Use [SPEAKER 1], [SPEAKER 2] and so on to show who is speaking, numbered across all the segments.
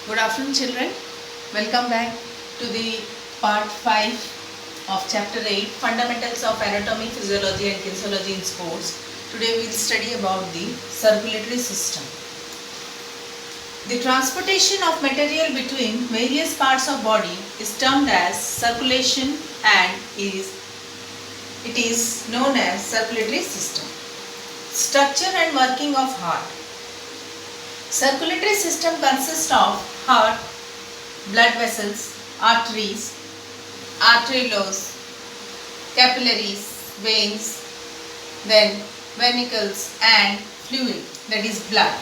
[SPEAKER 1] Good afternoon, children. Welcome back to the part 5 of chapter 8, Fundamentals of Anatomy, Physiology and Kinesiology in Sports. Today we will study about the circulatory system. The transportation of material between various parts of body is termed as circulation and it is known as circulatory system. Structure and working of heart. Circulatory system consists of heart, blood vessels, arteries, arterioles, capillaries, veins, then venicles and fluid, that is blood.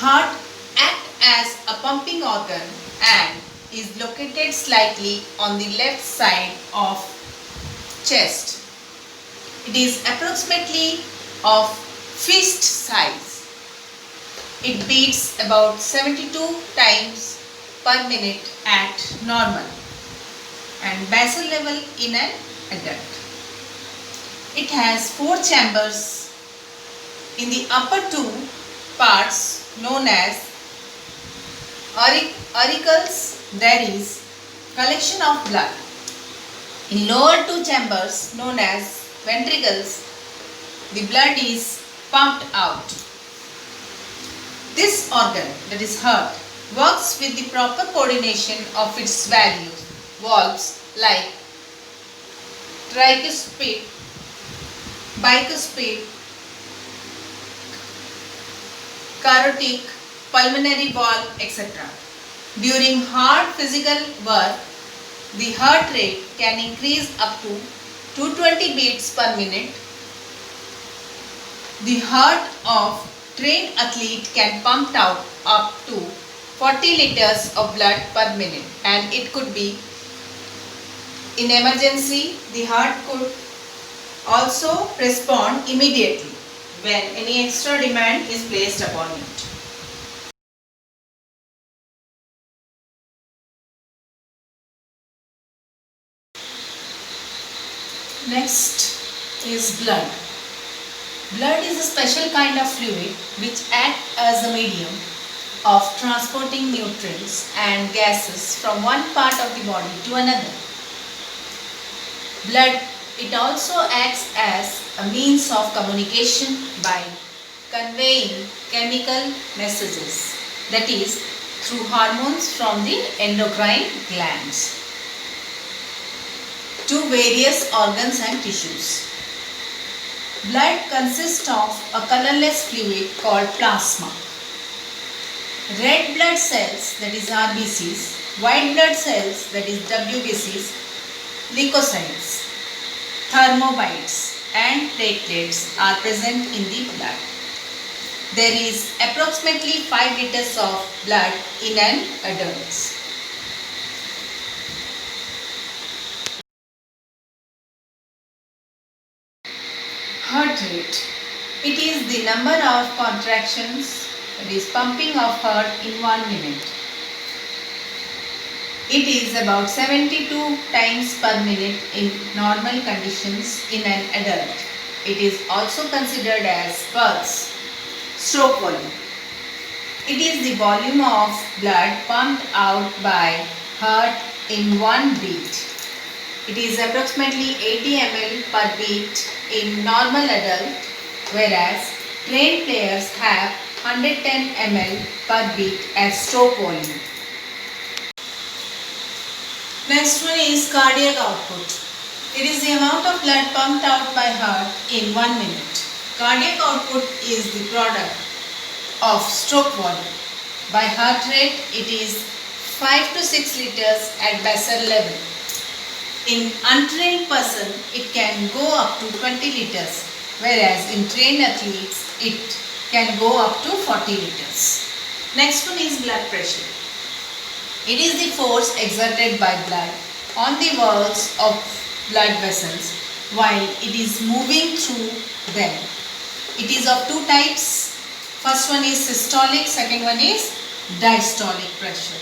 [SPEAKER 1] Heart acts as a pumping organ and is located slightly on the left side of chest. It is approximately of fist size. It beats about 72 times per minute at normal and basal level in an adult. It has 4 chambers. In the upper 2 parts known as auricles, there is collection of blood. In lower 2 chambers known as ventricles, the blood is pumped out. This organ, that is heart, works with the proper coordination of its valves like tricuspid, bicuspid, carotid, pulmonary valve, etc. During hard physical work, the heart rate can increase up to 220 beats per minute. The heart of trained athlete can pump out up to 40 liters of blood per minute, and it could be in emergency. The heart could also respond immediately when any extra demand is placed upon it. Next is blood. Blood is a special kind of fluid which acts as a medium of transporting nutrients and gases from one part of the body to another. Blood, it also acts as a means of communication by conveying chemical messages, that is, through hormones from the endocrine glands to various organs and tissues. Blood consists of a colorless fluid called plasma. Red blood cells, that is RBCs, white blood cells, that is WBCs, leukocytes, thermocytes and platelets are present in the blood. There is approximately 5 liters of blood in an adult. Heart rate. It is the number of contractions, that is pumping of heart in 1 minute. It is about 72 times per minute in normal conditions in an adult. It is also considered as pulse. Stroke volume. It is the volume of blood pumped out by heart in one beat. It is approximately 80 ml per beat in normal adult, whereas trained players have 110 ml per beat as stroke volume. Next one is cardiac output. It is the amount of blood pumped out by heart in 1 minute. Cardiac output is the product of stroke volume. By heart rate, it is 5 to 6 liters at basal level. In untrained person, it can go up to 20 liters, whereas in trained athletes, it can go up to 40 liters. Next one is blood pressure. It is the force exerted by blood on the walls of blood vessels while it is moving through them. It is of 2 types. First one is systolic, second one is diastolic pressure.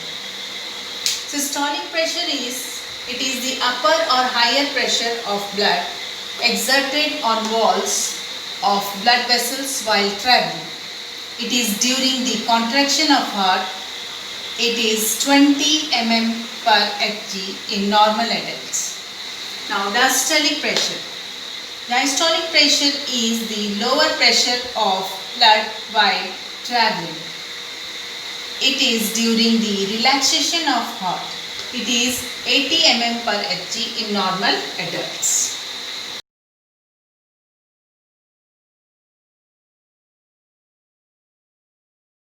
[SPEAKER 1] Systolic pressure is the upper or higher pressure of blood exerted on walls of blood vessels while traveling. It is during the contraction of heart. It is 20 mm per Hg in normal adults. Now diastolic pressure. Diastolic pressure is the lower pressure of blood while traveling. It is during the relaxation of heart. It is 80 mm per Hg in normal adults.